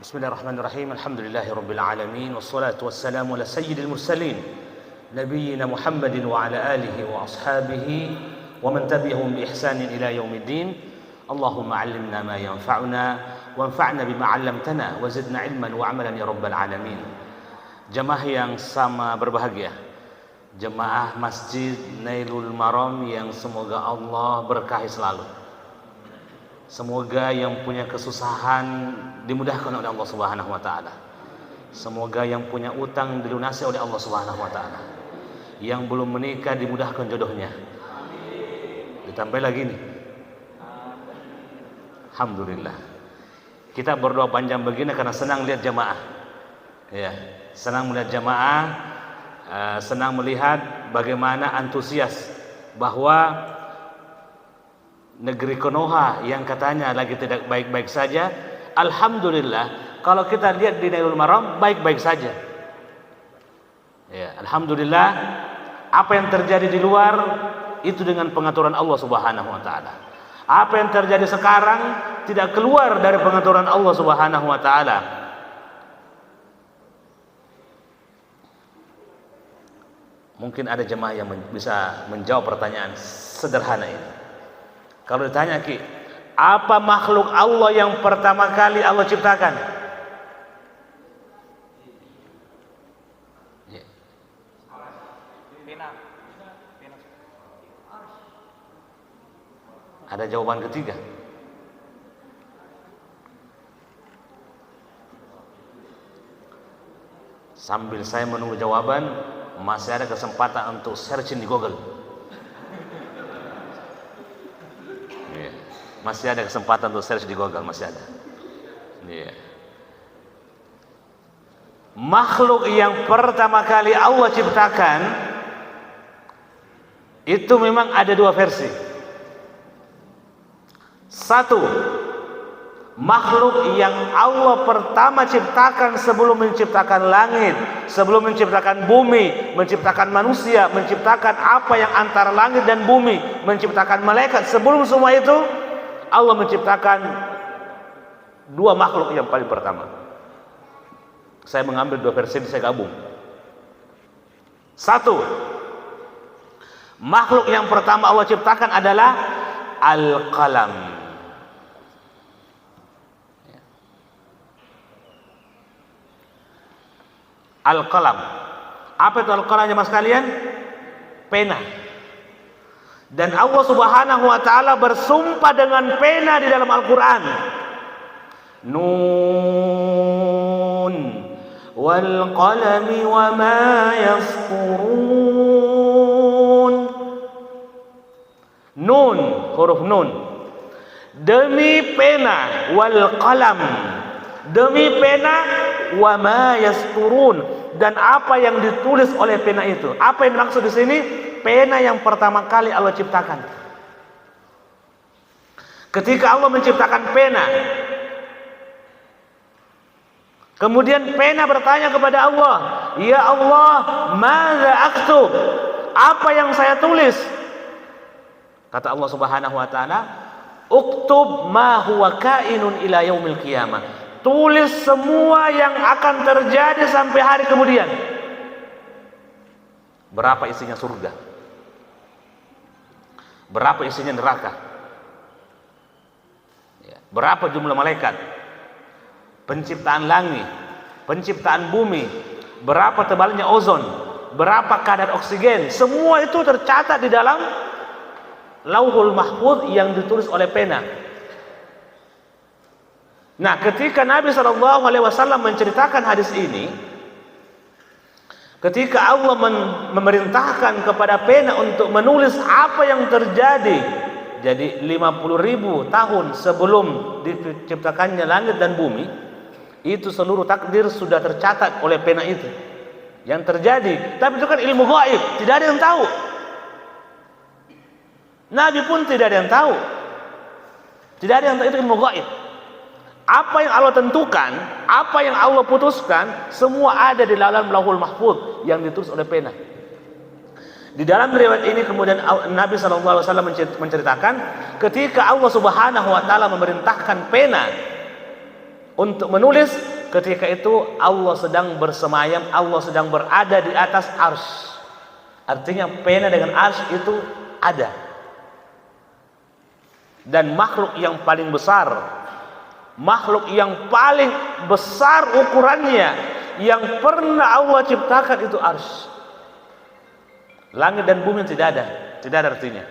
Bismillahirrahmanirrahim. Alhamdulillahirabbil alamin wassalatu wassalamu ala sayyidil mursalin nabiyyina Muhammadin wa ala alihi wa ashabihi wa man tabi'ahum bi ihsanin ila yaumiddin. Allahumma 'allimna ma yanfa'una wanfa'na bima 'allamtana wa zidna 'ilman wa 'amalan ya rabbal alamin. Jemaah yang sama berbahagia, jemaah Masjid Nailul Maram yang semoga Allah berkahi selalu. Semoga yang punya kesusahan dimudahkan oleh Allah Subhanahu wa taala. Semoga yang punya utang dilunasi oleh Allah Subhanahu wa taala. Yang belum menikah dimudahkan jodohnya. Ditambah lagi nih. Alhamdulillah. Kita berdoa panjang begini karena senang lihat jamaah. Ya, senang melihat jamaah, senang melihat bagaimana antusias bahwa negeri Konoha yang katanya lagi tidak baik-baik saja, alhamdulillah kalau kita lihat di Nailul Maram baik-baik saja. Ya, alhamdulillah apa yang terjadi di luar itu dengan pengaturan Allah Subhanahu wa taala. Apa yang terjadi sekarang tidak keluar dari pengaturan Allah Subhanahu wa taala. Mungkin ada jemaah yang bisa menjawab pertanyaan sederhana ini. Kalau ditanya, Ki, apa makhluk Allah yang pertama kali Allah ciptakan? Ada jawaban ketiga. Sambil saya menunggu jawaban, masih ada kesempatan untuk searching di Google. Masih ada kesempatan untuk search di Google, masih ada. Yeah. Makhluk yang pertama kali Allah ciptakan itu memang ada dua versi. Satu, makhluk yang Allah pertama ciptakan sebelum menciptakan langit, sebelum menciptakan bumi, menciptakan manusia, menciptakan apa yang antara langit dan bumi, menciptakan malaikat. Sebelum semua itu Allah menciptakan dua makhluk yang paling pertama. Saya mengambil dua versi ini, saya gabung. Satu, makhluk yang pertama Allah ciptakan adalah Al-Qalam. Al-Qalam. Apa itu Al-Qalam ya mas kalian? Pena. Dan Allah Subhanahu wa taala bersumpah dengan pena di dalam Al-Qur'an. Nun wal qalami wa ma yasturun. Nun, huruf nun. Demi pena, wal qalam. Demi pena, wa ma yasturun. Dan apa yang ditulis oleh pena itu? Apa yang dimaksud di sini? Pena yang pertama kali Allah ciptakan. Ketika Allah menciptakan pena, kemudian pena bertanya kepada Allah, "Ya Allah, madza aktub?" Apa yang saya tulis? Kata Allah Subhanahu wa taala, "Uktub ma huwa kainun ila yaumil qiyamah." Tulis semua yang akan terjadi sampai hari kemudian. Berapa isinya surga? Berapa isinya neraka? Berapa jumlah malaikat? Penciptaan langit, penciptaan bumi, berapa tebalnya ozon, berapa kadar oksigen, semua itu tercatat di dalam Lauhul Mahfuz yang ditulis oleh pena. Nah, ketika Nabi SAW menceritakan hadis ini, ketika Allah memerintahkan kepada pena untuk menulis apa yang terjadi, jadi 50.000 tahun sebelum diciptakannya langit dan bumi, itu seluruh takdir sudah tercatat oleh pena itu yang terjadi. Tapi itu kan ilmu gaib, tidak ada yang tahu. Nabi pun tidak ada yang tahu. Tidak ada yang tahu, itu ilmu gaib. Apa yang Allah tentukan, apa yang Allah putuskan, semua ada di dalam Lauhul Mahfuz yang ditulis oleh pena. Di dalam riwayat ini kemudian Nabi SAW menceritakan ketika Allah Subhanahu wa taala memerintahkan pena untuk menulis, ketika itu Allah sedang bersemayam, Allah sedang berada di atas arsy. Artinya pena dengan arsy itu ada. Dan makhluk yang paling besar, makhluk yang paling besar ukurannya yang pernah Allah ciptakan itu arsy. Langit dan bumi tidak ada artinya.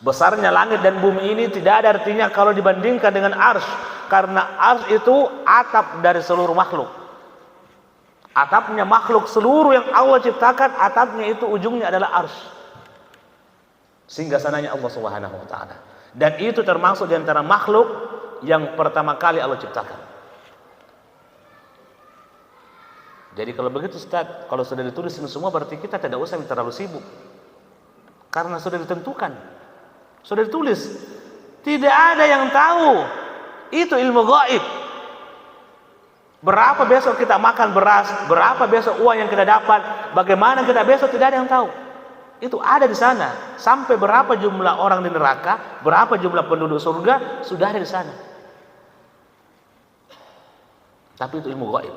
Besarnya langit dan bumi ini tidak ada artinya kalau dibandingkan dengan arsy, karena arsy itu atap dari seluruh makhluk. Atapnya makhluk seluruh yang Allah ciptakan, atapnya itu ujungnya adalah arsy. Sehingga sananya Allah Subhanahu wa taala. Dan itu termasuk di antara makhluk yang pertama kali Allah ciptakan. Jadi kalau begitu Ustaz, kalau sudah ditulis ini semua berarti kita tidak usah terlalu sibuk. Karena sudah ditentukan. Sudah ditulis. Tidak ada yang tahu. Itu ilmu gaib. Berapa besok kita makan beras, berapa besok uang yang kita dapat, bagaimana kita besok, tidak ada yang tahu. Itu ada di sana. Sampai berapa jumlah orang di neraka, berapa jumlah penduduk surga, sudah ada di sana. Tapi itu ilmu gaib.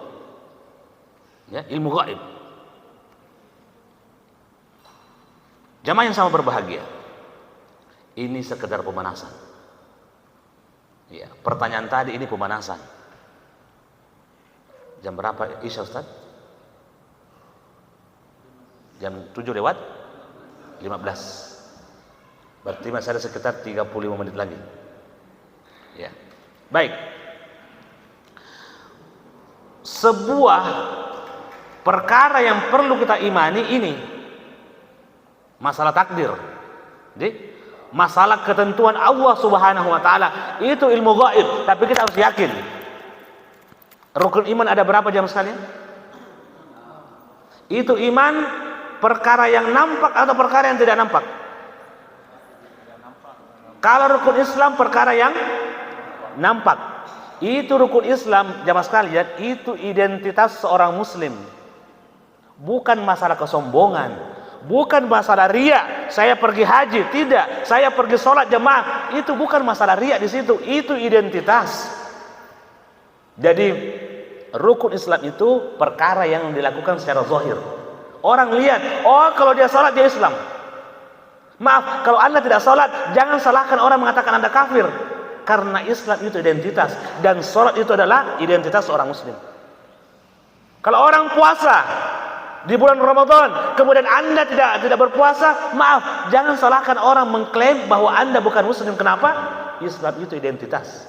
Ya, ilmu gaib. Jamaah yang sama berbahagia. Ini sekedar pemanasan. Ya, pertanyaan tadi ini pemanasan. Jam berapa Isya Ustaz? Jam 7 lewat 15. Berarti masih ada sekitar 35 menit lagi. Ya. Baik. Sebuah perkara yang perlu kita imani ini masalah takdir. Jadi masalah ketentuan Allah Subhanahu wa taala itu ilmu gaib, tapi kita harus yakin. Rukun iman ada berapa jam sekalian? Itu iman perkara yang nampak atau perkara yang tidak nampak? Kalau rukun Islam perkara yang nampak. Itu rukun Islam, jamaah sekalian, itu identitas seorang muslim. Bukan masalah kesombongan. Bukan masalah riya, saya pergi haji, tidak, saya pergi sholat jemaah, itu bukan masalah riya di situ, itu identitas. Jadi rukun Islam itu perkara yang dilakukan secara zahir. Orang lihat, oh kalau dia sholat dia Islam. Maaf, kalau Anda tidak sholat, jangan salahkan orang mengatakan Anda kafir, karena Islam itu identitas dan sholat itu adalah identitas seorang muslim. Kalau orang puasa di bulan Ramadan, kemudian Anda tidak berpuasa, maaf, jangan salahkan orang mengklaim bahwa Anda bukan muslim. Kenapa? Islam itu identitas.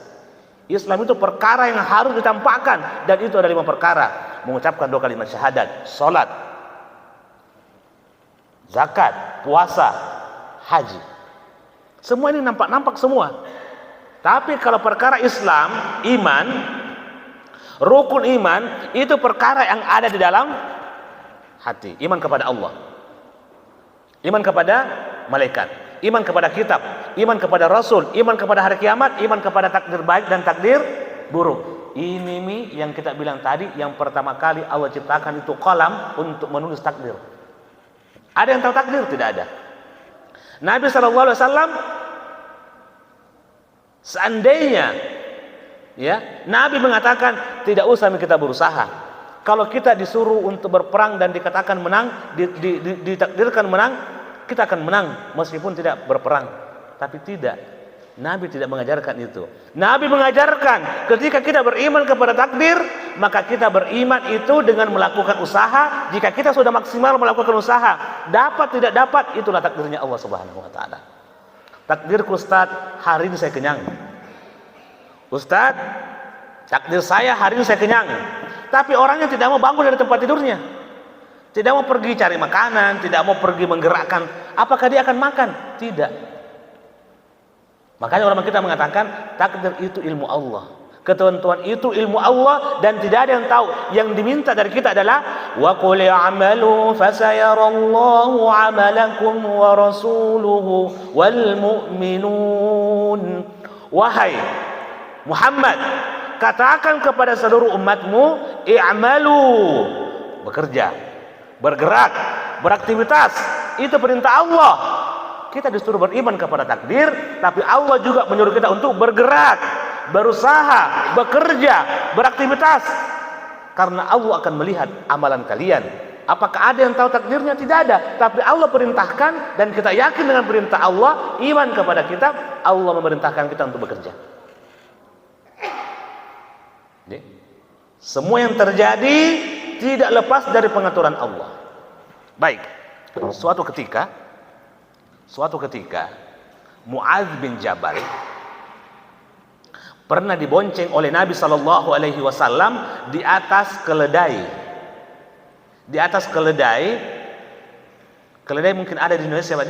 Islam itu perkara yang harus ditampakkan, dan itu ada 5 perkara. Mengucapkan 2 kalimat syahadat, salat, zakat, puasa, haji. Semua ini nampak semua. Tapi kalau perkara Islam, iman, rukun iman, itu perkara yang ada di dalam hati. Iman kepada Allah, iman kepada malaikat, iman kepada kitab, iman kepada Rasul, iman kepada hari kiamat, iman kepada takdir baik dan takdir buruk. Ini yang kita bilang tadi, yang pertama kali Allah ciptakan itu qalam untuk menulis takdir. Ada yang tahu takdir? Tidak ada. Nabi SAW, seandainya ya, Nabi mengatakan tidak usah kita berusaha. Kalau kita disuruh untuk berperang dan dikatakan menang, ditakdirkan menang, kita akan menang meskipun tidak berperang. Tapi tidak, Nabi tidak mengajarkan itu. Nabi mengajarkan ketika kita beriman kepada takdir, maka kita beriman itu dengan melakukan usaha. Jika kita sudah maksimal melakukan usaha, dapat tidak dapat, itulah takdirnya Allah Subhanahu wa taala. Takdirku Ustaz, hari ini saya kenyang. Ustaz, takdir saya hari ini saya kenyang. Tapi orangnya tidak mau bangun dari tempat tidurnya, tidak mau pergi cari makanan, tidak mau pergi menggerakkan. Apakah dia akan makan? Tidak. Makanya ulama kita mengatakan takdir itu ilmu Allah, ketentuan itu ilmu Allah, dan tidak ada yang tahu. Yang diminta dari kita adalah wa qul i'malu fasayarallahu 'amalakum wa rasuluhu wal mu'minun. Wahai Muhammad, katakan kepada seluruh umatmu, i'malu, bekerja, bergerak, beraktivitas, itu perintah Allah. Kita disuruh beriman kepada takdir, tapi Allah juga menyuruh kita untuk bergerak. berusaha, bekerja, beraktivitas. Karena Allah akan melihat amalan kalian. Apakah ada yang tahu takdirnya? Tidak ada. Tapi Allah perintahkan, dan kita yakin dengan perintah Allah, iman kepada kitab, Allah memerintahkan kita untuk bekerja. Jadi, semua yang terjadi tidak lepas dari pengaturan Allah. Baik. Suatu ketika Mu'adz bin Jabal pernah dibonceng oleh Nabi Shallallahu Alaihi Wasallam di atas keledai. Di atas keledai. Keledai mungkin ada di Indonesia, Pak?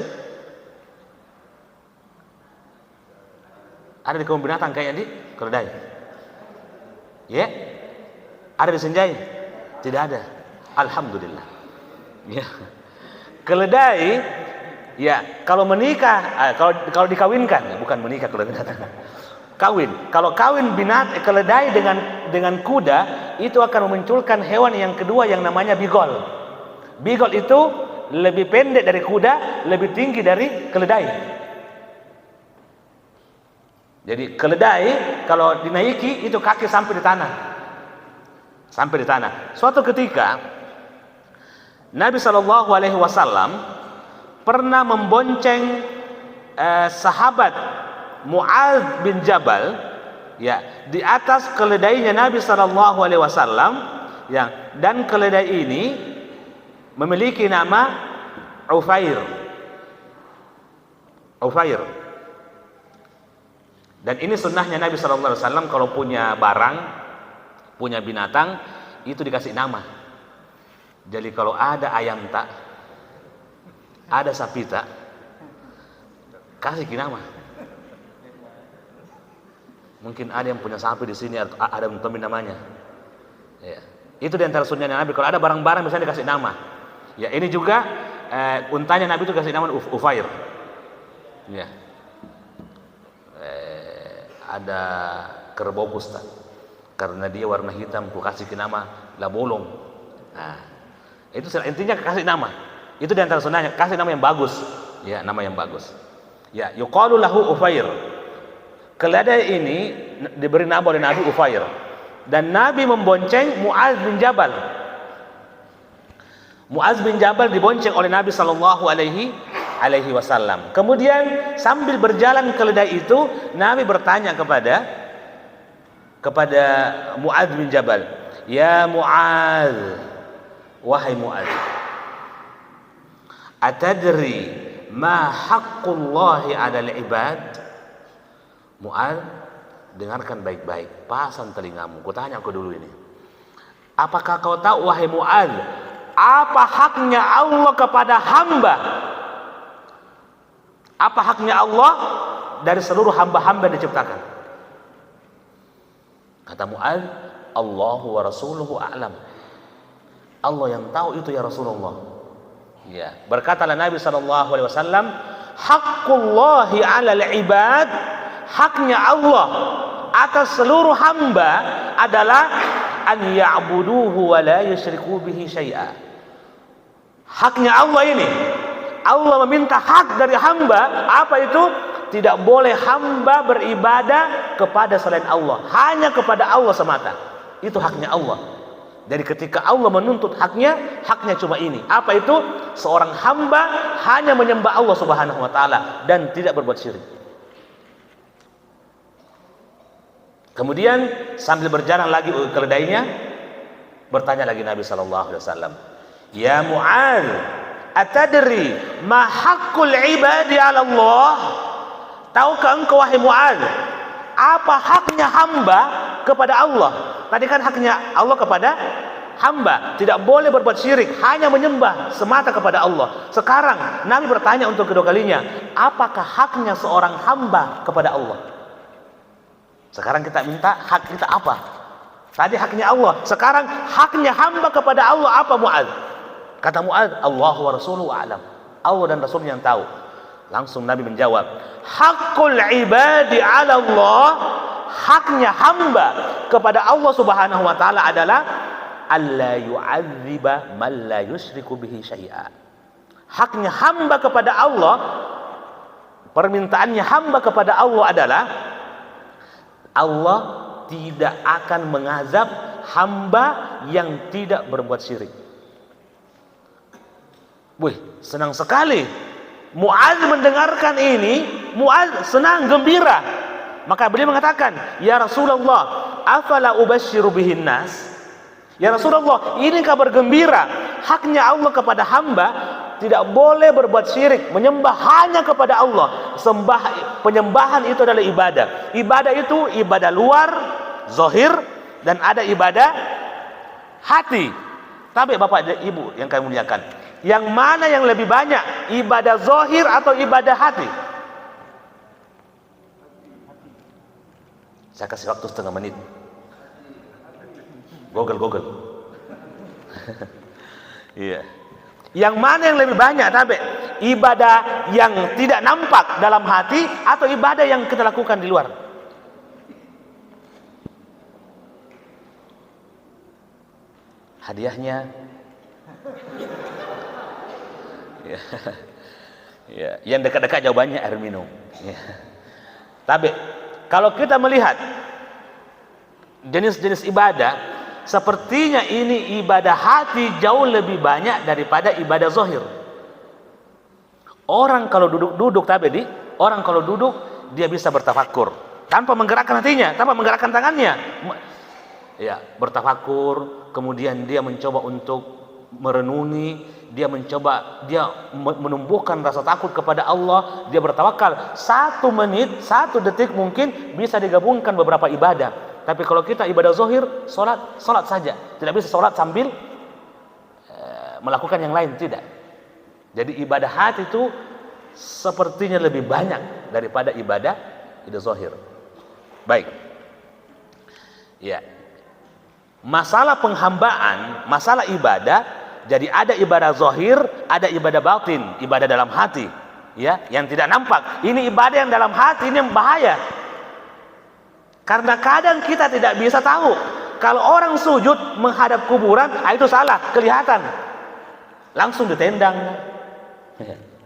Ada di kebun binatang kayaknya, di keledai. Ya? Ada di Senjai? Tidak ada. Alhamdulillah. Ya. Keledai, ya, kalau menikah, kalau dikawinkan, bukan menikah kalau binatang. Kawin. Kalau kawin keledai dengan kuda, itu akan memunculkan hewan yang kedua yang namanya bigol. Bigol itu lebih pendek dari kuda, lebih tinggi dari keledai. Jadi keledai kalau dinaiki itu kaki sampai di tanah. Sampai di tanah. Suatu ketika Nabi Shallallahu Alaihi Wasallam pernah membonceng sahabat Mu'adz bin Jabal, ya, di atas keledainya Nabi Shallallahu Alaihi Wasallam, ya, dan keledai ini memiliki nama Ufair. Ufair. Dan ini sunnahnya Nabi Shallallahu Alaihi Wasallam, kalau punya barang, punya binatang, itu dikasih nama. Jadi kalau ada ayam tak, ada sapi tak, kasih nama. Mungkin ada yang punya sapi di sini, ada yang temin namanya. Ya. Itu di antara sunnahnya Nabi. Kalau ada barang-barang misalnya dikasih nama. Ya, ini juga untanya Nabi itu kasih nama Ufair. Ya. Ada kerbau pusta. Karena dia warna hitam, ku kasih nama Labolong. Nah, itu intinya kasih nama. Itu di antara sunnahnya, kasih nama yang bagus. Ya, nama yang bagus. Ya, yuqalu lahu Ufair. Keledai ini diberi nama oleh Nabi Ufair, dan Nabi membonceng Mu'adz bin Jabal. Mu'adz bin Jabal dibonceng oleh Nabi Sallallahu Alaihi Wasallam. Kemudian sambil berjalan keledai itu, Nabi bertanya kepada Mu'adz bin Jabal, "Ya Mu'adz, wahai Mu'adz, atadri ma haqqullahi 'alal ibad?" Mu'adz, dengarkan baik-baik, pasang telingamu. Kutanya aku dulu ini. Apakah kau tahu, wahai Mu'adz, apa haknya Allah kepada hamba? Apa haknya Allah dari seluruh hamba-hamba yang diciptakan? Kata Mu'adz, Allahu wa rasuluhu a'lam. Allah yang tahu itu ya Rasulullah. Ya, berkatalah Nabi sallallahu alaihi wasallam, haqqullahi 'alal ibad, haknya Allah atas seluruh hamba adalah an ya'buduhu wa la yusyriku bihi syai'a. Haknya Allah ini, Allah meminta hak dari hamba, apa itu? Tidak boleh hamba beribadah kepada selain Allah, hanya kepada Allah semata. Itu haknya Allah. Dari ketika Allah menuntut haknya cuma ini. Apa itu? Seorang hamba hanya menyembah Allah Subhanahu wa taala dan tidak berbuat syirik. Kemudian sambil berjalan lagi keledainya, bertanya lagi Nabi sallallahu alaihi wasallam, "Ya Mu'adz, atadri ma haqqul ibadi 'ala Allah?" Tahukah engkau wahai Mu'adz, apa haknya hamba kepada Allah? Tadi kan haknya Allah kepada hamba, tidak boleh berbuat syirik, hanya menyembah semata kepada Allah. Sekarang Nabi bertanya untuk kedua kalinya, apakah haknya seorang hamba kepada Allah? Sekarang kita minta hak kita apa? Tadi haknya Allah, sekarang haknya hamba kepada Allah apa, Mu'adz? Kata Mu'adz, Allah wa rasuluhu a'lam. Allah dan Rasulnya yang tahu. Langsung Nabi menjawab, haqqul ibadi 'ala Allah, haknya hamba kepada Allah Subhanahu wa taala adalah alla yu'adziba man la yusyriku bihi syai'a. Haknya hamba kepada Allah, permintaannya hamba kepada Allah adalah Allah tidak akan mengazab hamba yang tidak berbuat syirik. Wih, senang sekali Mu'adz mendengarkan ini. Mu'adz senang, gembira. Maka beliau mengatakan, ya Rasulullah, afala ubasyiru bihin nas? Ya Rasulullah, ini kabar gembira. Haknya Allah kepada hamba tidak boleh berbuat syirik, menyembah hanya kepada Allah. Penyembahan itu adalah ibadah. Ibadah itu ibadah luar, zahir, dan ada ibadah hati. Tapi Bapak dan Ibu yang kami muliakan, yang mana yang lebih banyak, ibadah zahir atau ibadah hati? Saya kasih waktu setengah menit. Google. Iya. Yang mana yang lebih banyak? Tapi ibadah yang tidak nampak dalam hati atau ibadah yang kita lakukan di luar? Hadiahnya ya, yang dekat-dekat jawabannya air minum. Ya. Tapi kalau kita melihat jenis-jenis ibadah, sepertinya ini ibadah hati jauh lebih banyak daripada ibadah zahir. Orang kalau duduk tadi, orang kalau duduk dia bisa bertafakur tanpa menggerakkan hatinya, tanpa menggerakkan tangannya. Ya, bertafakur, kemudian dia mencoba untuk merenungi, dia menumbuhkan rasa takut kepada Allah, dia bertawakal. 1 menit, 1 detik mungkin bisa digabungkan beberapa ibadah. Tapi kalau kita ibadah zahir, salat saja. Tidak bisa salat sambil melakukan yang lain, tidak. Jadi ibadah hati itu sepertinya lebih banyak daripada ibadah zahir. Baik. Ya. Masalah penghambaan, masalah ibadah, jadi ada ibadah zahir, ada ibadah batin, ibadah dalam hati, ya, yang tidak nampak. Ini ibadah yang dalam hati, ini yang bahaya. Karena kadang kita tidak bisa tahu. Kalau orang sujud menghadap kuburan, itu salah, kelihatan. Langsung ditendang.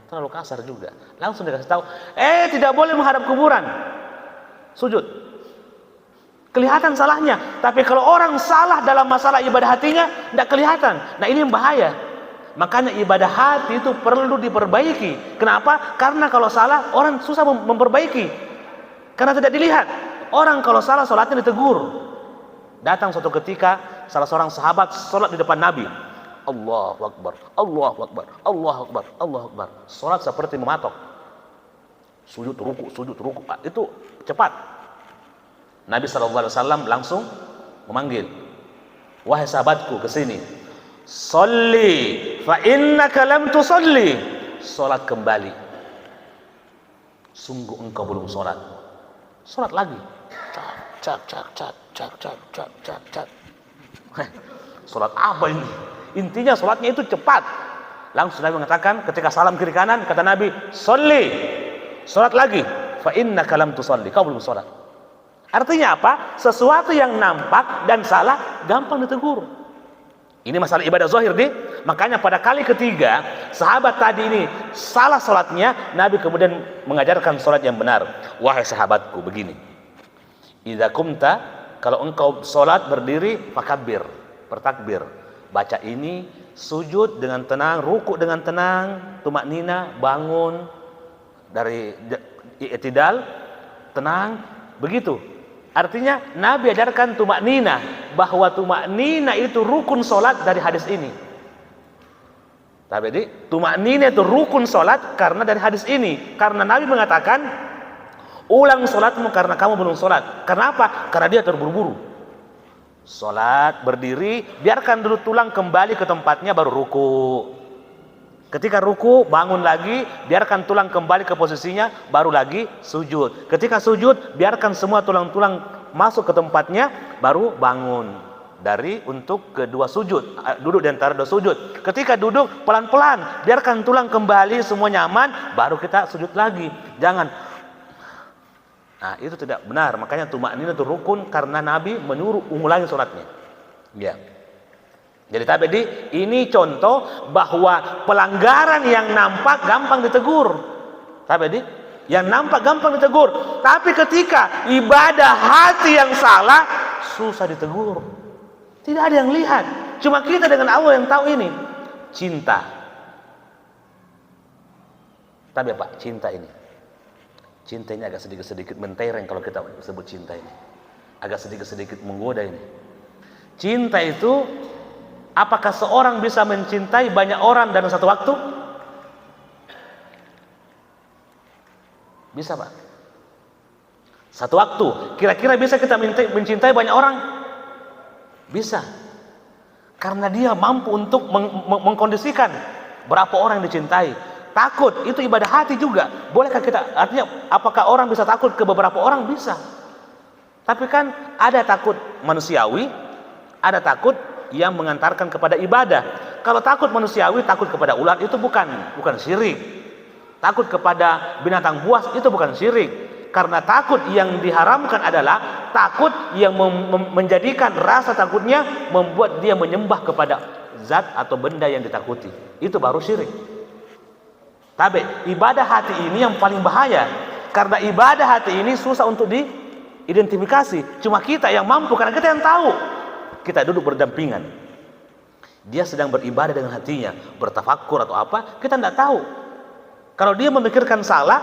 Terlalu kasar juga. Langsung dikasih tahu, tidak boleh menghadap kuburan. Sujud. Kelihatan salahnya. Tapi kalau orang salah dalam masalah ibadah hatinya, tidak kelihatan. Nah, ini yang bahaya. Makanya ibadah hati itu perlu diperbaiki. Kenapa? Karena kalau salah, orang susah memperbaiki. Karena tidak dilihat. Orang kalau salah, sholatnya ditegur. Datang suatu ketika, salah seorang sahabat sholat di depan Nabi. Allahu Akbar, Allahu Akbar, Allahu Akbar, Allahu Akbar. Sholat seperti mematok. Sujud, ruku. Itu cepat. Nabi SAW langsung memanggil, wahai sahabatku, ke sini. Sholli fa innaka lam tusolli. Salat kembali. Sungguh engkau belum salat. Salat lagi. Cak. Salat apa ini? Intinya salatnya itu cepat. Langsung Nabi mengatakan ketika salam kiri kanan, kata Nabi, sholli. Salat lagi. Fa innaka lam tusolli. Kau belum salat. Artinya apa? Sesuatu yang nampak dan salah gampang ditegur. Ini masalah ibadah zahir nih. Makanya pada kali ketiga sahabat tadi ini salah salatnya, Nabi kemudian mengajarkan salat yang benar. Wahai sahabatku, begini. Idza kumta, kalau engkau salat berdiri, fakabbir, bertakbir. Baca ini, sujud dengan tenang, ruku dengan tenang, tumaknina, bangun dari i'tidal, tenang, begitu. Artinya Nabi ajarkan tumaknina, bahwa tumaknina itu rukun solat dari hadis ini. Tapi tumaknina itu rukun solat karena dari hadis ini. Karena Nabi mengatakan, ulang solatmu karena kamu belum solat. Kenapa? Karena dia terburu-buru. Solat berdiri, biarkan dulu tulang kembali ke tempatnya baru ruku. Ketika ruku, bangun lagi, biarkan tulang kembali ke posisinya, baru lagi sujud. Ketika sujud, biarkan semua tulang-tulang masuk ke tempatnya, baru bangun dari untuk kedua sujud, duduk di antara 2 sujud. Ketika duduk, pelan-pelan, biarkan tulang kembali, semua nyaman, baru kita sujud lagi. Jangan. Nah, itu tidak benar. Makanya tumaknina itu rukun karena Nabi menyuruh ulangi sholatnya. Ya. Jadi tadi ini contoh bahwa pelanggaran yang nampak gampang ditegur. Tadi Yang nampak gampang ditegur, tapi ketika ibadah hati yang salah, susah ditegur. Tidak ada yang lihat, cuma kita dengan Allah yang tahu ini. Cinta. Tapi apa? Cinta ini. Cinta ini agak sedikit-sedikit mentereng kalau kita sebut cinta ini. Agak sedikit-sedikit menggoda ini. Cinta itu, apakah seorang bisa mencintai banyak orang dalam satu waktu? Bisa, Pak. Satu waktu, kira-kira bisa kita mencintai banyak orang? Bisa. Karena dia mampu untuk mengkondisikan berapa orang yang dicintai. Takut, itu ibadah hati juga. Bolehkah kita, artinya apakah orang bisa takut ke beberapa orang? Bisa. Tapi kan ada takut manusiawi, ada takut yang mengantarkan kepada ibadah. Kalau takut manusiawi, takut kepada ular, itu bukan syirik. Takut kepada binatang buas, itu bukan syirik. Karena takut yang diharamkan adalah takut yang menjadikan rasa takutnya membuat dia menyembah kepada zat atau benda yang ditakuti. Itu baru syirik. Tapi ibadah hati ini yang paling bahaya. Karena ibadah hati ini susah untuk diidentifikasi. Cuma kita yang mampu, karena kita yang tahu. Kita duduk berdampingan. Dia sedang beribadah dengan hatinya, bertafakkur atau apa, kita tidak tahu. Kalau dia memikirkan salah,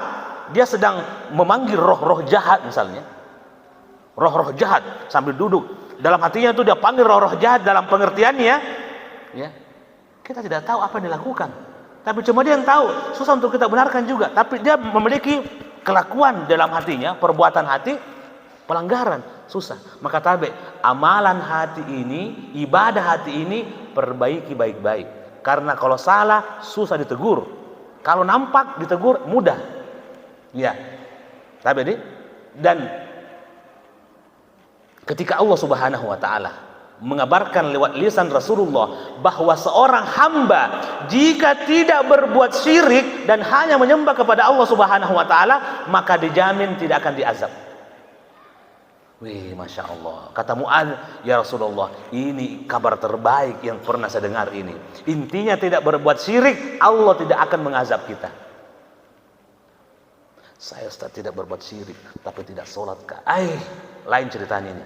dia sedang memanggil roh-roh jahat misalnya. Roh-roh jahat sambil duduk. Dalam hatinya itu dia panggil roh-roh jahat dalam pengertiannya. Ya. Kita tidak tahu apa yang dilakukan. Tapi cuma dia yang tahu. Susah untuk kita benarkan juga. Tapi dia memiliki kelakuan dalam hatinya, perbuatan hati, pelanggaran. Susah. Maka tabe, amalan hati ini, ibadah hati ini, perbaiki baik-baik. Karena kalau salah, susah ditegur. Kalau nampak ditegur mudah, ya. Tapi dan ketika Allah Subhanahu Wa Taala mengabarkan lewat lisan Rasulullah bahwa seorang hamba jika tidak berbuat syirik dan hanya menyembah kepada Allah Subhanahu Wa Taala, maka dijamin tidak akan diazab. Wih, Masya Allah. Kata Mu'adz, ya Rasulullah, ini kabar terbaik yang pernah saya dengar ini. Intinya tidak berbuat syirik, Allah tidak akan mengazab kita. Saya Ustaz tidak berbuat syirik, tapi tidak sholat kah? Lain ceritanya ini.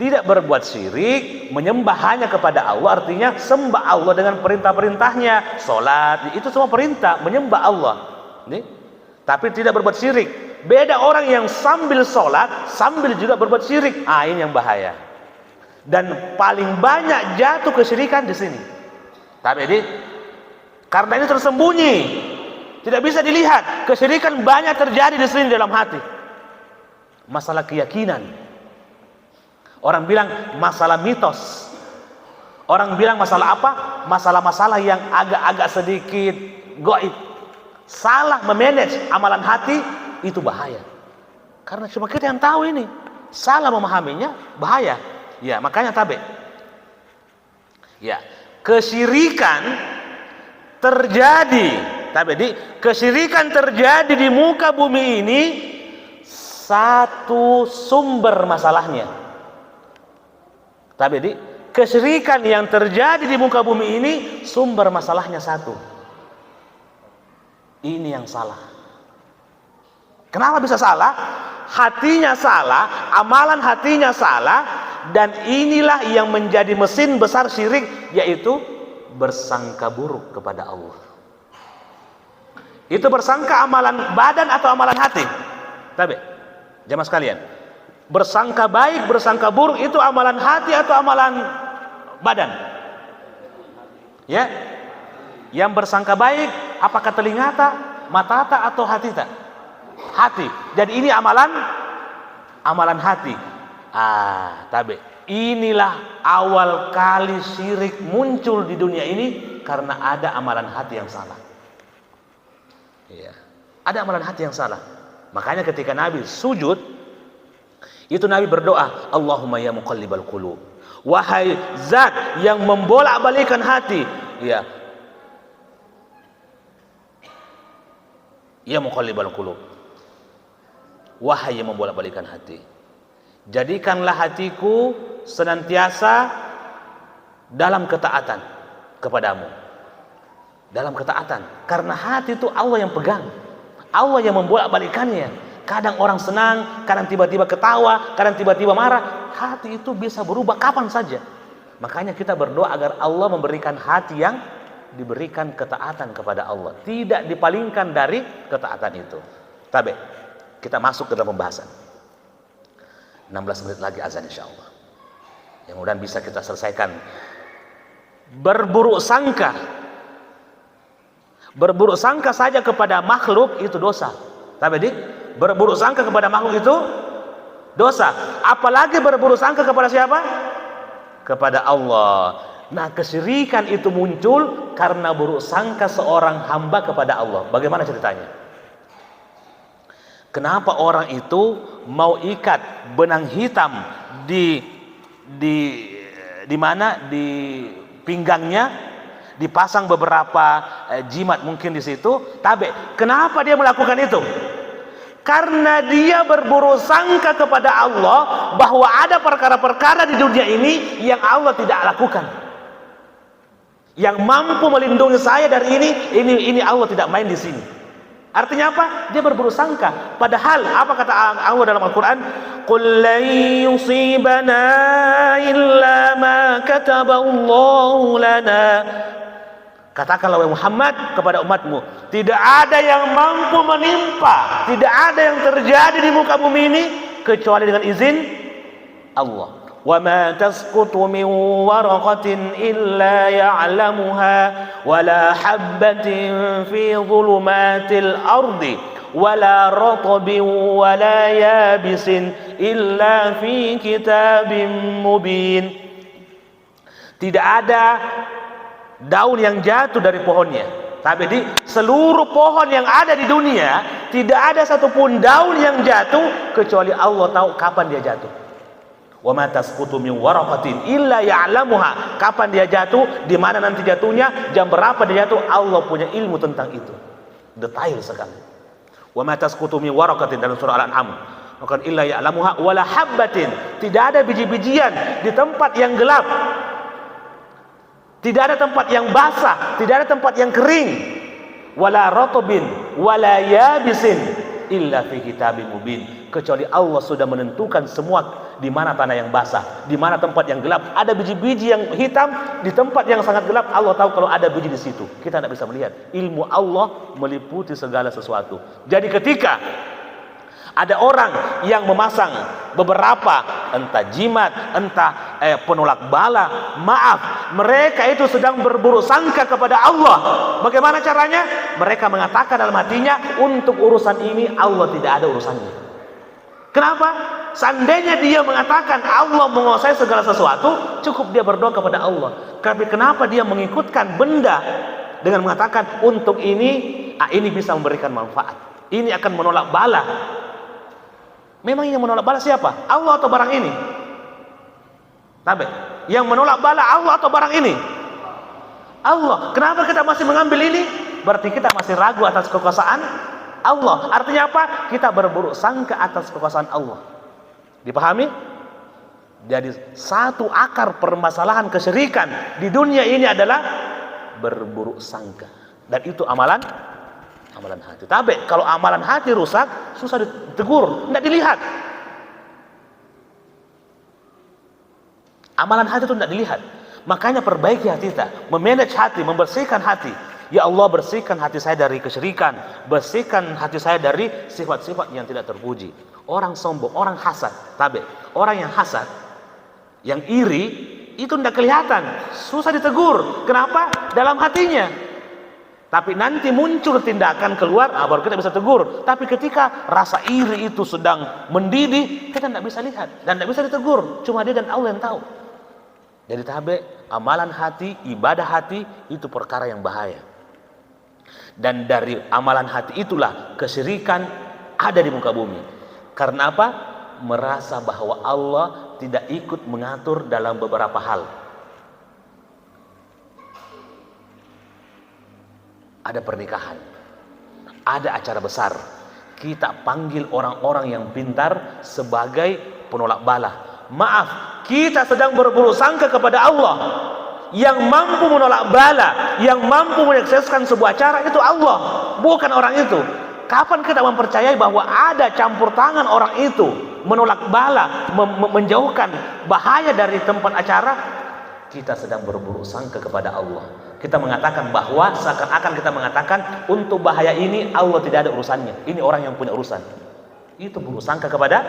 Tidak berbuat syirik, menyembah hanya kepada Allah, artinya sembah Allah dengan perintah-perintahnya. Sholat, itu semua perintah, menyembah Allah. Nih. Tapi tidak berbuat syirik. Beda orang yang sambil sholat, sambil juga berbuat syirik. Ini yang bahaya. Dan paling banyak jatuh kesyirikan di sini. Tapi karena ini tersembunyi, tidak bisa dilihat. Kesyirikan banyak terjadi di sini dalam hati. Masalah keyakinan. Orang bilang masalah mitos. Orang bilang masalah apa? Masalah-masalah yang agak-agak sedikit gaib. Salah memanage amalan hati, itu bahaya. Karena cuma kita yang tahu ini. Salah memahaminya bahaya. Ya, makanya tabe. Ya, kesyirikan terjadi. Kesyirikan terjadi di muka bumi ini satu sumber masalahnya. Kesyirikan yang terjadi di muka bumi ini sumber masalahnya satu. Ini yang salah. Kenapa bisa salah? Hatinya salah, amalan hatinya salah, dan inilah yang menjadi mesin besar syirik, yaitu bersangka buruk kepada Allah. Itu bersangka amalan badan atau amalan hati? Tapi, jamaah sekalian, bersangka baik, bersangka buruk itu amalan hati atau amalan badan? Ya, yang bersangka baik, apakah telinga mata atau hati hati. Jadi ini amalan hati. Tapi inilah awal kali syirik muncul di dunia ini karena ada amalan hati yang salah. Iya, ada amalan hati yang salah. Makanya ketika Nabi sujud, itu Nabi berdoa, Allahumma ya muqallibal qulub, wahai zat yang membolak-balikkan hati, ya, ya muqallibal qulub, wahai yang membolak-balikkan hati, jadikanlah hatiku senantiasa dalam ketaatan kepadamu. dalam ketaatan. Karena hati itu Allah yang pegang, Allah yang membolak-balikannya. Kadang orang senang, kadang tiba-tiba ketawa, kadang tiba-tiba marah. Hati itu bisa berubah kapan saja. Makanya kita berdoa agar Allah memberikan hati yang diberikan ketaatan kepada Allah, tidak dipalingkan dari ketaatan itu. Tapi kita masuk ke dalam pembahasan. 16 menit lagi azan insyaallah. Yang mudah-mudahan bisa kita selesaikan. Berburuk sangka saja kepada makhluk itu dosa. Tapi berburuk sangka kepada makhluk itu dosa. Apalagi berburuk sangka kepada siapa? Kepada Allah. Nah, kesyirikan itu muncul karena buruk sangka seorang hamba kepada Allah. Bagaimana ceritanya? Kenapa orang itu mau ikat benang hitam di mana? Di pinggangnya, dipasang beberapa jimat mungkin di situ. Tapi kenapa dia melakukan itu? Karena dia berburuk sangka kepada Allah bahwa ada perkara-perkara di dunia ini yang Allah tidak lakukan, yang mampu melindungi saya dari ini Allah tidak main di sini. Artinya apa? Dia berburuk sangka. Padahal apa kata Allah dalam Al-Quran? Qul lan yusibana illa ma kataballahu lana. Katakanlah wahai Muhammad kepada umatmu, tidak ada yang mampu menimpa, tidak ada yang terjadi di muka bumi ini kecuali dengan izin Allah. وَمَا تَسْقُطُ مِنْ وَرَقَةٍ إِلَّا يَعْلَمُهَا وَلَا حَبَّةٍ فِي ظُلُمَاتِ الْأَرْضِ وَلَا رَطْبٍ وَلَا يَابِسٍ إِلَّا فِي كِتَابٍ مُبِينٍ. Tidak ada daun yang jatuh dari pohonnya, tapi di seluruh pohon yang ada di dunia tidak ada satupun daun yang jatuh kecuali Allah tahu kapan dia jatuh. Wa ma tasqutu min waraqatin illa ya'lamuha. Kapan dia jatuh, di mana nanti jatuhnya, jam berapa dia jatuh, Allah punya ilmu tentang itu. Detail sekali. Wa ma tasqutu min waraqatin dalam surah Al-An'am. Maka illa ya'lamuha wala habbatin. Tidak ada biji-bijian di tempat yang gelap. Tidak ada tempat yang basah, tidak ada tempat yang kering. Wala ratbin wala yabisin illa fi kitabim mubin. Kecuali Allah sudah menentukan semua, di mana tanah yang basah, di mana tempat yang gelap. Ada biji-biji yang hitam di tempat yang sangat gelap. Allah tahu kalau ada biji di situ. Kita tidak bisa melihat. Ilmu Allah meliputi segala sesuatu. Jadi ketika ada orang yang memasang beberapa entah jimat, entah penolak bala, maaf, mereka itu sedang berburuk sangka kepada Allah. Bagaimana caranya? Mereka mengatakan dalam hatinya, untuk urusan ini Allah tidak ada urusannya. Kenapa? Seandainya dia mengatakan Allah menguasai segala sesuatu, cukup dia berdoa kepada Allah. Tapi kenapa dia mengikutkan benda dengan mengatakan untuk ini bisa memberikan manfaat, ini akan menolak bala? Memang yang menolak bala siapa? Allah atau barang ini? Tapi yang menolak bala Allah atau barang ini? Allah. Kenapa kita masih mengambil ini? Berarti kita masih ragu atas kekuasaan Allah. Artinya apa? Kita berburuk sangka atas kekuasaan Allah. Dipahami? Jadi satu akar permasalahan kesyirikan di dunia ini adalah berburuk sangka. Dan itu amalan hati. Tapi kalau amalan hati rusak, susah ditegur, tidak dilihat. Amalan hati itu tidak dilihat. Makanya perbaiki hati kita, memanage hati, membersihkan hati. Ya Allah, bersihkan hati saya dari kesyirikan, bersihkan hati saya dari sifat-sifat yang tidak terpuji. Orang sombong, orang hasad. Tapi orang yang hasad, yang iri, itu tidak kelihatan, susah ditegur. Kenapa? Dalam hatinya. Tapi nanti muncul tindakan keluar, baru kita bisa tegur. Tapi ketika rasa iri itu sedang mendidih, kita tidak bisa lihat dan tidak bisa ditegur. Cuma dia dan Allah yang tahu. Jadi amalan hati, ibadah hati itu perkara yang bahaya. Dan dari amalan hati itulah kesyirikan ada di muka bumi. Karena apa? Merasa bahwa Allah tidak ikut mengatur dalam beberapa hal. Ada pernikahan, ada acara besar, kita panggil orang-orang yang pintar sebagai penolak bala. Maaf, kita sedang berburuk sangka kepada Allah. Yang mampu menolak bala, yang mampu menyukseskan sebuah acara itu Allah, bukan orang itu. Kapan kita mempercayai bahwa ada campur tangan orang itu menolak bala, menjauhkan bahaya dari tempat acara? Kita sedang berburuk sangka kepada Allah. Kita mengatakan bahwa seakan-akan kita mengatakan untuk bahaya ini Allah tidak ada urusannya. Ini orang yang punya urusan. Itu buruk sangka kepada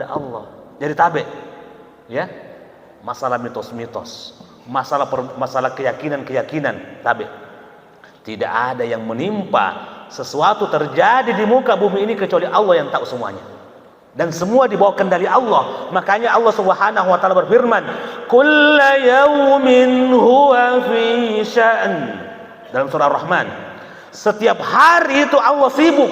Allah. Jadi tabe, ya, masalah mitos-mitos, masalah keyakinan, tabe. Tidak ada yang menimpa sesuatu terjadi di muka bumi ini kecuali Allah yang tahu semuanya. Dan semua dibawakan dari Allah. Makanya Allah Subhanahu wa taala berfirman, "Kullu yaumin huwa fi sya'n." Dalam surah Ar-Rahman. Setiap hari itu Allah sibuk.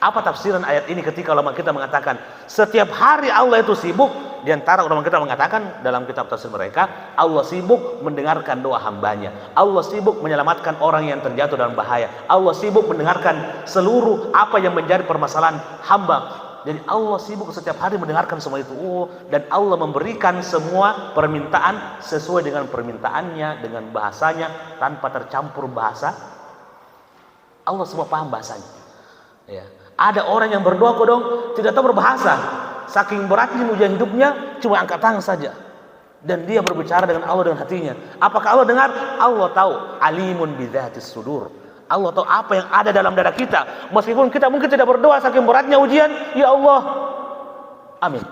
Apa tafsiran ayat ini ketika ulama kita mengatakan setiap hari Allah itu sibuk? Di antara ulama kita mengatakan dalam kitab tafsir mereka, Allah sibuk mendengarkan doa hambanya, Allah sibuk menyelamatkan orang yang terjatuh dalam bahaya, Allah sibuk mendengarkan seluruh apa yang menjadi permasalahan hamba. Jadi Allah sibuk setiap hari mendengarkan semua itu. Dan Allah memberikan semua permintaan sesuai dengan permintaannya, dengan bahasanya, tanpa tercampur bahasa. Allah semua paham bahasanya, ya. Ada orang yang berdoa kodong tidak tahu berbahasa, saking beratnya ujian hidupnya, cuma angkat tangan saja dan dia berbicara dengan Allah dengan hatinya. Apakah Allah dengar? Allah tahu. Alimun bidzatis sudur. Allah tahu apa yang ada dalam dada kita. Meskipun kita mungkin tidak berdoa saking beratnya ujian, ya Allah, amin.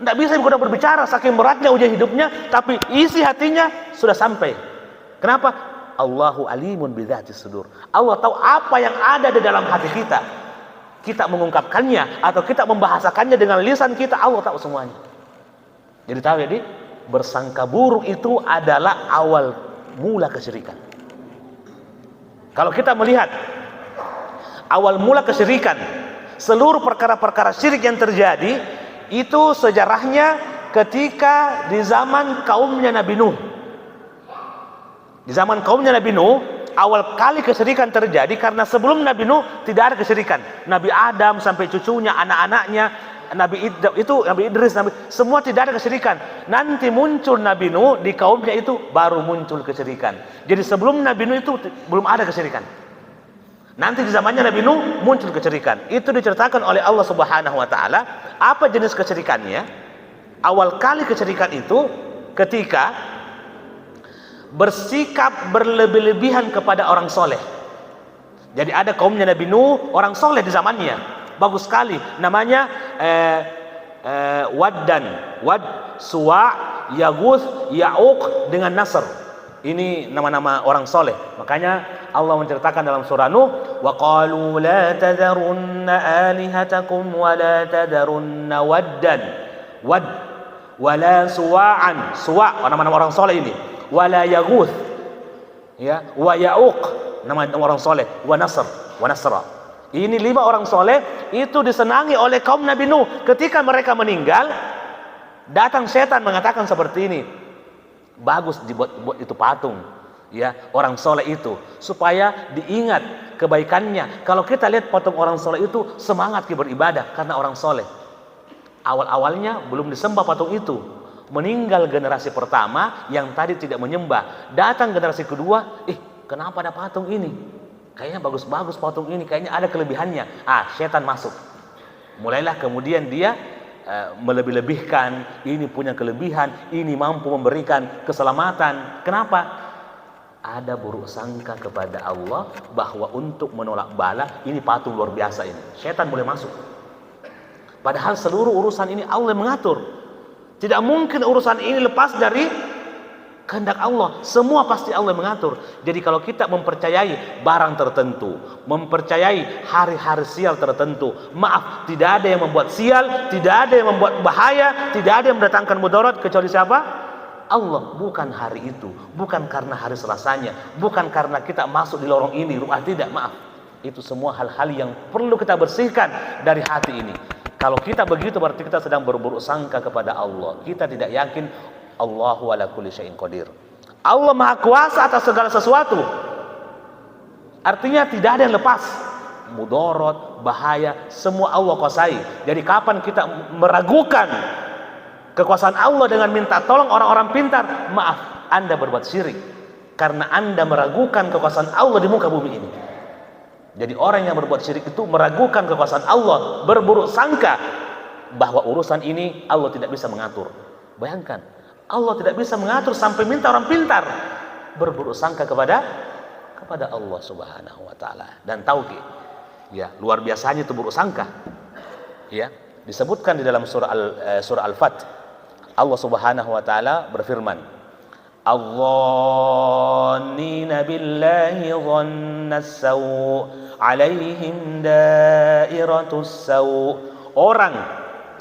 Tidak bisa kita berbicara saking beratnya ujian hidupnya, tapi isi hatinya sudah sampai. Kenapa? Allahu alimun bidzatis sudur. Allah tahu apa yang ada di dalam hati kita. Kita mengungkapkannya atau kita membahasakannya dengan lisan kita, Allah tahu semuanya. Jadi tahu, jadi bersangka buruk itu adalah awal mula kesyirikan. Kalau kita melihat awal mula kesyirikan, seluruh perkara-perkara syirik yang terjadi itu sejarahnya ketika di zaman kaumnya Nabi Nuh. Di zaman kaumnya Nabi Nuh, awal kali kesyirikan terjadi karena sebelum Nabi Nuh tidak ada kesyirikan. Nabi Adam sampai cucunya, anak-anaknya, Nabi Idris, semua tidak ada kesyirikan. Nanti muncul Nabi Nuh di kaumnya itu baru muncul kesyirikan. Jadi sebelum Nabi Nuh itu belum ada kesyirikan. Nanti di zamannya Nabi Nuh muncul kesyirikan. Itu diceritakan oleh Allah Subhanahu wa taala. Apa jenis kesyirikannya? Awal kali kesyirikan itu ketika bersikap berlebih-lebihan kepada orang soleh. Jadi ada kaumnya Nabi Nuh, orang soleh di zamannya, bagus sekali, namanya Wad, Suwa', Yaguth, Ya'uq dengan Nasr. Ini nama-nama orang soleh. Makanya Allah menceritakan dalam surah Nuh, wa qalu la tadharunna alihatakum wa la tadharunna waddan, wad wala suwa'an, suwa' nama-nama orang soleh ini, wala Yaguth, ya, wa Ya'uq nama orang soleh, wa Nasra. Ini 5 orang soleh itu disenangi oleh kaum Nabi Nuh. Ketika mereka meninggal, datang setan mengatakan seperti ini, bagus dibuat itu patung, ya, orang soleh itu supaya diingat kebaikannya. Kalau kita lihat patung orang soleh itu semangat beribadah karena orang soleh. Awal-awalnya belum disembah patung itu. Meninggal generasi pertama yang tadi tidak menyembah, datang generasi kedua, kenapa ada patung ini? Kayaknya bagus-bagus patung ini, kayaknya ada kelebihannya. Setan masuk. Mulailah kemudian dia melebih-lebihkan, ini punya kelebihan, ini mampu memberikan keselamatan. Kenapa? Ada buruk sangka kepada Allah bahwa untuk menolak bala ini patung luar biasa ini. Setan boleh masuk. Padahal seluruh urusan ini Allah mengatur. Tidak mungkin urusan ini lepas dari kehendak Allah. Semua pasti Allah mengatur. Jadi kalau kita mempercayai barang tertentu, mempercayai hari-hari sial tertentu, maaf, tidak ada yang membuat sial, tidak ada yang membuat bahaya, tidak ada yang mendatangkan mudarat kecuali siapa? Allah. Bukan hari itu, bukan karena hari Selasanya, bukan karena kita masuk di lorong ini, tidak, maaf. Itu semua hal-hal yang perlu kita bersihkan dari hati ini. Kalau kita begitu berarti kita sedang berburuk sangka kepada Allah. Kita tidak yakin Allahu ala kulli syai'in qadir. Allah Maha Kuasa atas segala sesuatu. Artinya tidak ada yang lepas. Mudarat, bahaya, semua Allah kuasai. Jadi kapan kita meragukan kekuasaan Allah dengan minta tolong orang-orang pintar, maaf, Anda berbuat syirik karena Anda meragukan kekuasaan Allah di muka bumi ini. Jadi orang yang berbuat syirik itu meragukan kekuasaan Allah, berburuk sangka bahwa urusan ini Allah tidak bisa mengatur. Bayangkan, Allah tidak bisa mengatur sampai minta orang pintar, berburuk sangka kepada Allah Subhanahu wa taala. Dan tauhid, ya, luar biasanya itu buruk sangka. Ya, disebutkan di dalam surah Al-Fath, Allah Subhanahu wa taala berfirman, "Adh-dhannina billahi dhannas saw' 'alaihim dairatus saw'." Orang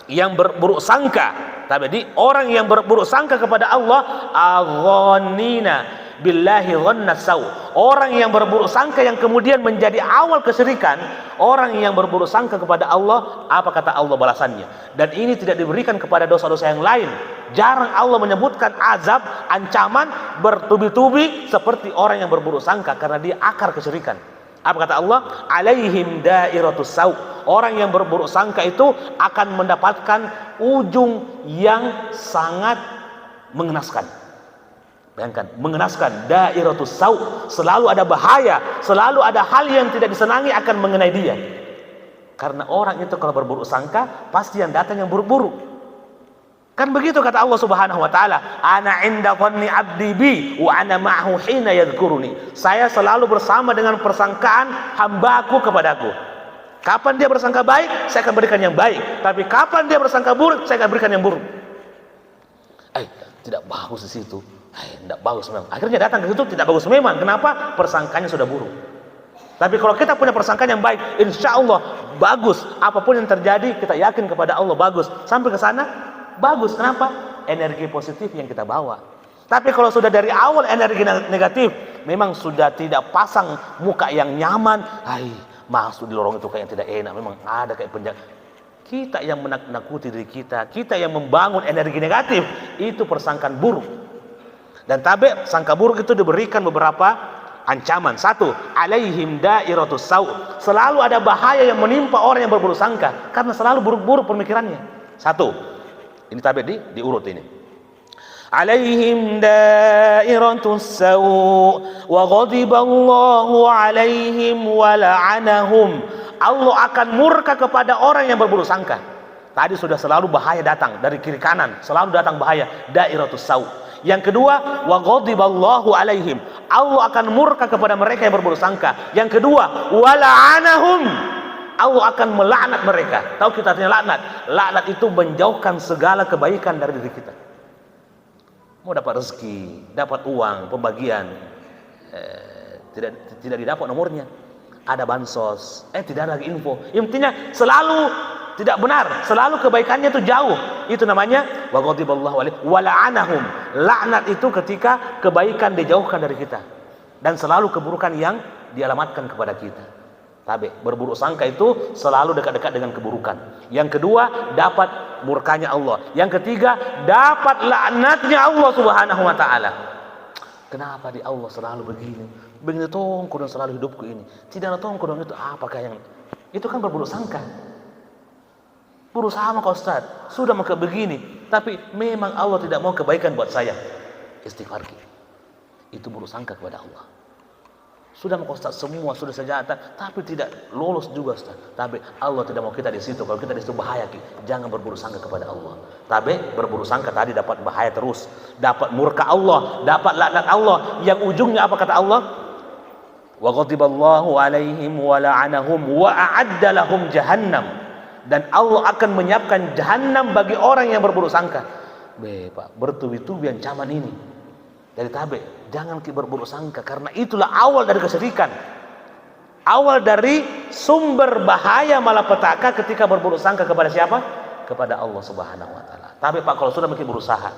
yang berburuk sangka, tadi orang yang berburuk sangka kepada Allah, adh-dhannina billahi dhannas saw'. Orang yang berburuk sangka yang kemudian menjadi awal kesyirikan, orang yang berburuk sangka kepada Allah, apa kata Allah balasannya? Dan ini tidak diberikan kepada dosa-dosa yang lain. Jarang Allah menyebutkan azab, ancaman bertubi-tubi seperti orang yang berburuk sangka karena dia akar kesyirikan. Apa kata Allah? Alaihim dairatus saw'. Orang yang berburuk sangka itu akan mendapatkan ujung yang sangat mengenaskan. Bayangkan, mengenaskan, dairatus saw', selalu ada bahaya, selalu ada hal yang tidak disenangi akan mengenai dia. Karena orang itu kalau berburuk sangka, pasti yang datang yang buruk-buruk. Kan begitu kata Allah Subhanahu wa taala, "Ana 'inda dhanni 'abdi bi wa ana ma'ahu hina yadhkuruni." Saya selalu bersama dengan persangkaan hambaku kepadaku. Kapan dia bersangka baik, saya akan berikan yang baik. Tapi kapan dia bersangka buruk, saya akan berikan yang buruk. Tidak bagus di situ. Tidak bagus memang. Akhirnya datang ke situ tidak bagus memang. Kenapa? Persangkanya sudah buruk. Tapi kalau kita punya persangkaan yang baik, insya Allah bagus. Apapun yang terjadi, kita yakin kepada Allah bagus. Sampai ke sana, bagus. Kenapa? Energi positif yang kita bawa. Tapi kalau sudah dari awal energi negatif, memang sudah tidak pasang muka yang nyaman. Masuk di lorong itu kayak tidak enak. Memang ada kayak penjaga. Kita yang menakut-nakuti diri kita, kita yang membangun energi negatif, itu persangkaan buruk. Dan tabe sangka buruk itu diberikan beberapa ancaman. Satu, alaihim dairatus saw'. Selalu ada bahaya yang menimpa orang yang berburuk sangka karena selalu buruk-buruk pemikirannya. Satu. Ini tabe diurut ini. Alaihim dairatus saw' wa ghadiballahu alaihim wa la'anahum. Allah akan murka kepada orang yang berburuk sangka. Tadi sudah selalu bahaya datang dari kiri kanan, selalu datang bahaya, dairatus saw'. Yang kedua, wa ghadiballahu alaihim. Allah akan murka kepada mereka yang berburuk sangka. Yang kedua, wa la'anahum. Allah akan melaknat mereka. Tahu kita artinya laknat? Laknat itu menjauhkan segala kebaikan dari diri kita. Mau dapat rezeki, dapat uang, pembagian, tidak didapat nomornya. Ada bansos, tidak ada lagi info. Intinya selalu tidak benar, selalu kebaikannya itu jauh. Itu namanya wa ghadiballahu alaihi wa la'anahum. Laknat itu ketika kebaikan dijauhkan dari kita dan selalu keburukan yang dialamatkan kepada kita. Tabe, berburuk sangka itu selalu dekat-dekat dengan keburukan. Yang kedua, dapat murkanya Allah. Yang ketiga, dapat laknatnya Allah Subhanahu wa taala. Kenapa di Allah selalu begini? Begini tongko dan selalu hidupku ini. Tidak ada tongko dan itu apakah yang itu kan berburuk sangka. Berusaha maka Ustaz, sudah maka begini, tapi memang Allah tidak mau kebaikan buat saya. Istighfar. Itu buruk sangka kepada Allah. Sudah maka Ustaz, semua sudah sejata, tapi tidak lolos juga Ustaz. Tapi Allah tidak mau kita di situ. Kalau kita di situ bahaya. Jangan berburuk sangka kepada Allah. Tapi berburuk sangka tadi dapat bahaya terus, dapat murka Allah, dapat laknat Allah. Yang ujungnya apa kata Allah? Wa ghadiballahu alaihim wa la'anahum wa a'adda lahum jahannam. Dan Allah akan menyiapkan jahanam bagi orang yang berburuk sangka. Pak, bertubi-tubi ancaman ini. Dari tabe, jangan berburuk sangka karena itulah awal dari kesyirikan. Awal dari sumber bahaya malapetaka ketika berburuk sangka kepada siapa? Kepada Allah Subhanahu wa taala. Tapi Pak, kalau sudah mungkin berusaha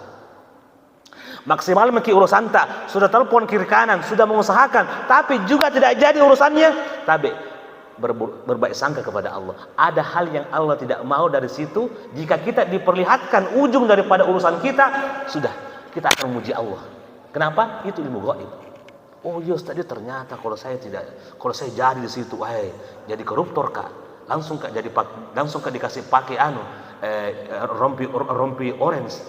maksimal mungkin urusan tak, sudah telepon kiri kanan, sudah mengusahakan, tapi juga tidak jadi urusannya, tabe berbaik sangka kepada Allah. Ada hal yang Allah tidak mau dari situ. Jika kita diperlihatkan ujung daripada urusan kita, sudah kita akan memuji Allah. Kenapa? Itu ilmu gaib. Oh iya tadi ternyata kalau saya jadi di situ, jadi koruptor kak, langsung kak dikasih pakai rompi orange.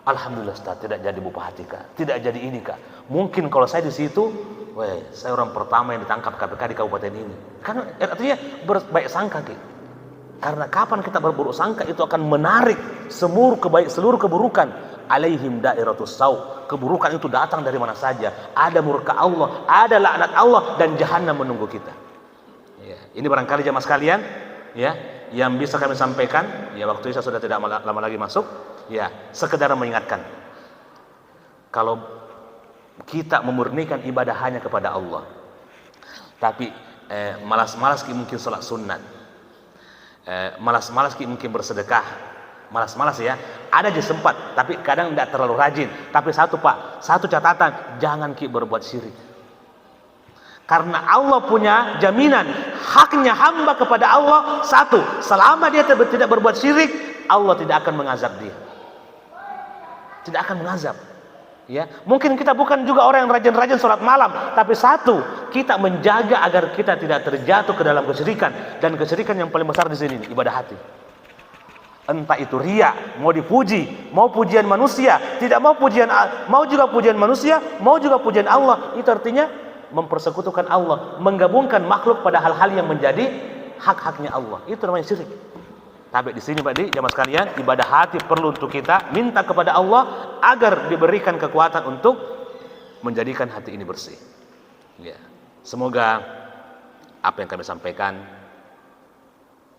Alhamdulillah Ustaz, tidak jadi bupati kak, tidak jadi ini kak. Mungkin kalau saya di situ, saya orang pertama yang ditangkap KPK di kabupaten ini. Karena artinya berbaik sangka gitu. Karena kapan kita berburuk sangka itu akan menarik seluruh keburukan. Alaihim dairatus sau. Keburukan itu datang dari mana saja. Ada murka Allah, ada laknat Allah, dan jahanam menunggu kita. Ya, ini barangkali jamaah sekalian, ya, yang bisa kami sampaikan. Ya, waktu saya sudah tidak lama lagi masuk. Ya, sekedar mengingatkan. Kalau kita memurnikan ibadah hanya kepada Allah, tapi malas-malas mungkin sholat sunat, malas-malas mungkin bersedekah, malas-malas ya, ada aja sempat, tapi kadang tidak terlalu rajin. Tapi satu catatan, jangan berbuat syirik. Karena Allah punya jaminan, haknya hamba kepada Allah satu, selama dia tidak berbuat syirik, Allah tidak akan mengazab dia. Tidak akan mengazab. Ya, mungkin kita bukan juga orang yang rajin-rajin sholat malam, tapi satu, kita menjaga agar kita tidak terjatuh ke dalam kesyirikan. Dan kesyirikan yang paling besar di sini ibadah hati. Entah itu riya, mau dipuji, mau pujian manusia, tidak mau juga pujian manusia, mau juga pujian Allah. Itu artinya mempersekutukan Allah, menggabungkan makhluk pada hal-hal yang menjadi hak-haknya Allah. Itu namanya syirik. Tapi di sini Pak jamaah sekalian, ibadah hati perlu untuk kita minta kepada Allah agar diberikan kekuatan untuk menjadikan hati ini bersih. Ya. Semoga apa yang kami sampaikan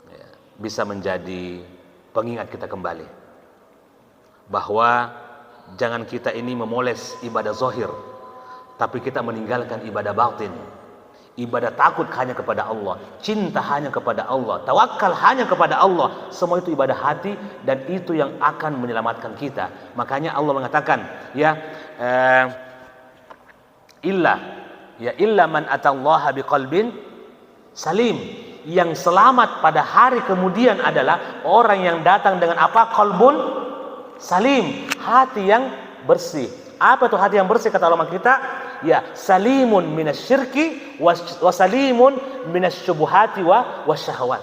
ya, bisa menjadi pengingat kita kembali bahwa jangan kita ini memoles ibadah zahir, tapi kita meninggalkan ibadah batin. Ibadah takut hanya kepada Allah, cinta hanya kepada Allah, tawakal hanya kepada Allah. Semua itu ibadah hati, dan itu yang akan menyelamatkan kita. Makanya Allah mengatakan, illa man atallaha biqalbin salim. Yang selamat pada hari kemudian adalah orang yang datang dengan apa? Qalbun salim, hati yang bersih. Apa itu hati yang bersih kata ulama kita? Ya, salimun minasyirki wa salimun minasyubuhati wa syahwat.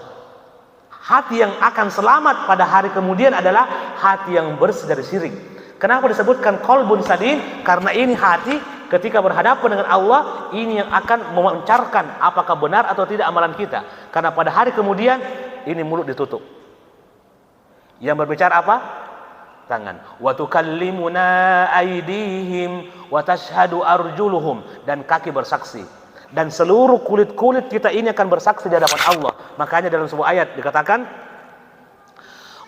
Hati yang akan selamat pada hari kemudian adalah hati yang bersih dari syirik. Kenapa disebutkan qalbun salim? Karena ini hati ketika berhadapan dengan Allah, ini yang akan memancarkan apakah benar atau tidak amalan kita. Karena pada hari kemudian ini mulut ditutup. Yang berbicara apa? Tangan. Wa tukallimuna aydihim wa tashhadu arjuluhum, dan kaki bersaksi, dan seluruh kulit-kulit kita ini akan bersaksi di hadapan Allah. Makanya dalam sebuah ayat dikatakan,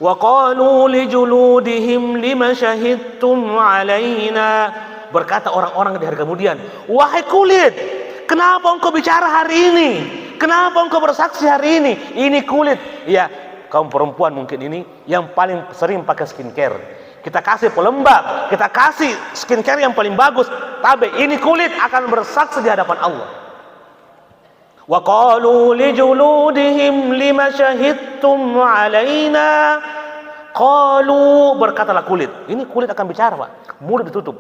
wa qalu li juludihim lima syahidtum alaina. Berkata orang-orang di hari kemudian, wahai kulit, kenapa engkau bicara hari ini? Kenapa engkau bersaksi hari ini? Ini kulit. Ya, kaum perempuan mungkin ini yang paling sering pakai skincare. Kita kasih pelembab, kita kasih skincare yang paling bagus, tapi ini kulit akan bersaksi di hadapan Allah. Wa qalu li juludihim lima syahidtum alaina. Qalu, berkatalah kulit. Ini kulit akan bicara, Pak. Mulut ditutup.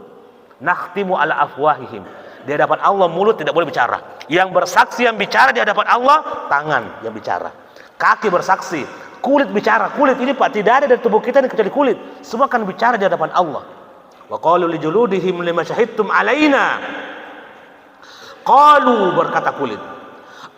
Nakhtimu ala afwahihim. Di hadapan Allah mulut tidak boleh bicara. Yang bersaksi yang bicara di hadapan Allah tangan yang bicara. Kaki bersaksi. Kulit bicara, kulit ini Pak, tidak ada dari tubuh kita ini kecuali kulit. Semua akan bicara di hadapan Allah. Wa qalu li juludihim lima syahidtum alaina. Qalu, berkata kulit,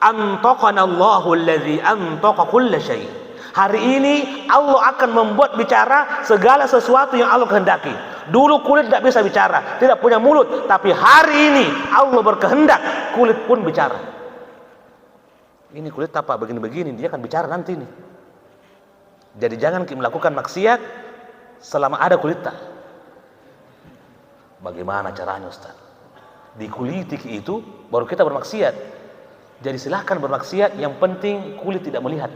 antaqana Allahu allazi antaqa kulla syai'. Hari ini Allah akan membuat bicara segala sesuatu yang Allah kehendaki. Dulu kulit tidak bisa bicara, tidak punya mulut, tapi hari ini Allah berkehendak, kulit pun bicara. Ini kulit apa begini-begini, dia akan bicara nanti nih. Jadi jangan melakukan maksiat selama ada kulit tak. Bagaimana caranya Ustaz? Dikuliti itu baru kita bermaksiat. Jadi silahkan bermaksiat, yang penting kulit tidak melihat.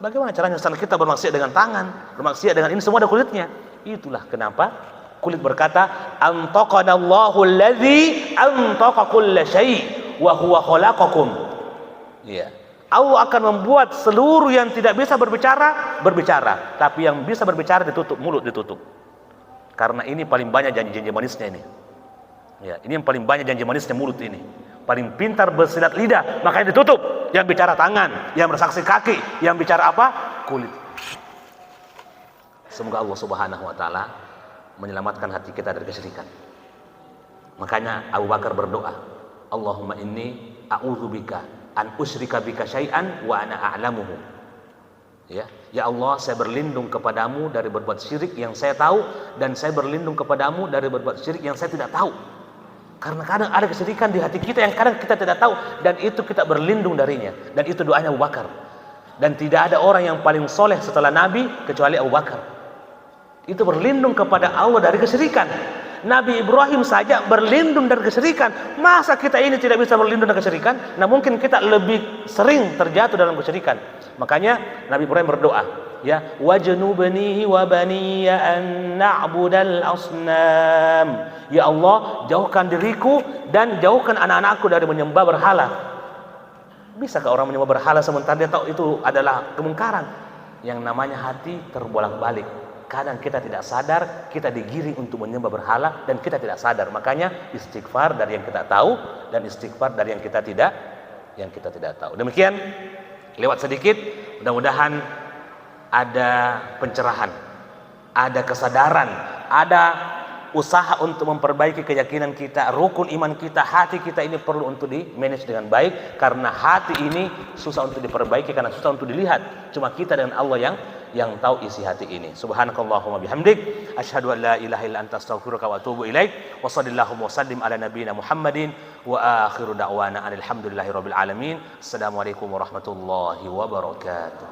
Bagaimana caranya Ustaz? Kita bermaksiat dengan tangan, bermaksiat dengan ini, semua ada kulitnya. Itulah kenapa kulit berkata, antaqanallahu allazi antaqa kulla syai' wa huwa khalaqakum. Ya. Allah akan membuat seluruh yang tidak bisa berbicara, berbicara. Tapi yang bisa berbicara ditutup, mulut ditutup. Karena ini paling banyak janji-janji manisnya ini. Ya, ini yang paling banyak janji manisnya mulut ini. Paling pintar bersilat lidah, makanya ditutup. Yang bicara tangan, yang bersaksi kaki, yang bicara apa? kulit. Semoga Allah Subhanahu wa taala menyelamatkan hati kita dari kesyirikan. Makanya Abu Bakar berdoa, Allahumma inni a'udzubika an usyrika bika syai'an wa ana a'lamuhu. Ya Allah, saya berlindung kepadamu dari berbuat syirik yang saya tahu, dan saya berlindung kepadamu dari berbuat syirik yang saya tidak tahu. Karena kadang ada kesyirikan di hati kita yang kadang kita tidak tahu, dan itu kita berlindung darinya. Dan itu doanya Abu Bakar. Dan tidak ada orang yang paling soleh setelah Nabi kecuali Abu Bakar. Itu berlindung kepada Allah dari kesyirikan. Nabi Ibrahim saja berlindung dari kesyirikan. Masa kita ini tidak bisa berlindung dari kesyirikan? Nah, mungkin kita lebih sering terjatuh dalam kesyirikan. Makanya Nabi Ibrahim berdoa, ya, wajnubni wa baniya an na'budal asnam. Ya Allah, jauhkan diriku dan jauhkan anak-anakku dari menyembah berhala. Bisakah orang menyembah berhala sementara dia tahu itu adalah kemungkaran? Yang namanya hati terbolak-balik. Kadang kita tidak sadar, kita digiring untuk menyembah berhala dan kita tidak sadar. Makanya istighfar dari yang kita tahu dan istighfar dari yang kita tidak tahu. Demikian, lewat sedikit, mudah-mudahan ada pencerahan, ada kesadaran, ada usaha untuk memperbaiki keyakinan kita, rukun iman kita, hati kita ini perlu untuk di-manage dengan baik, karena hati ini susah untuk diperbaiki, karena susah untuk dilihat. Cuma kita dengan Allah yang tahu isi hati ini. Subhanakallahumma bihamdik, asyhadu an la ilaha illa anta astaghfiruka wa atubu ilaik. Wa sallallahu wa sallim ala nabiyyina Muhammadin wa akhiru da'wana alhamdulillahirabbil alamin. Assalamualaikum warahmatullahi wabarakatuh.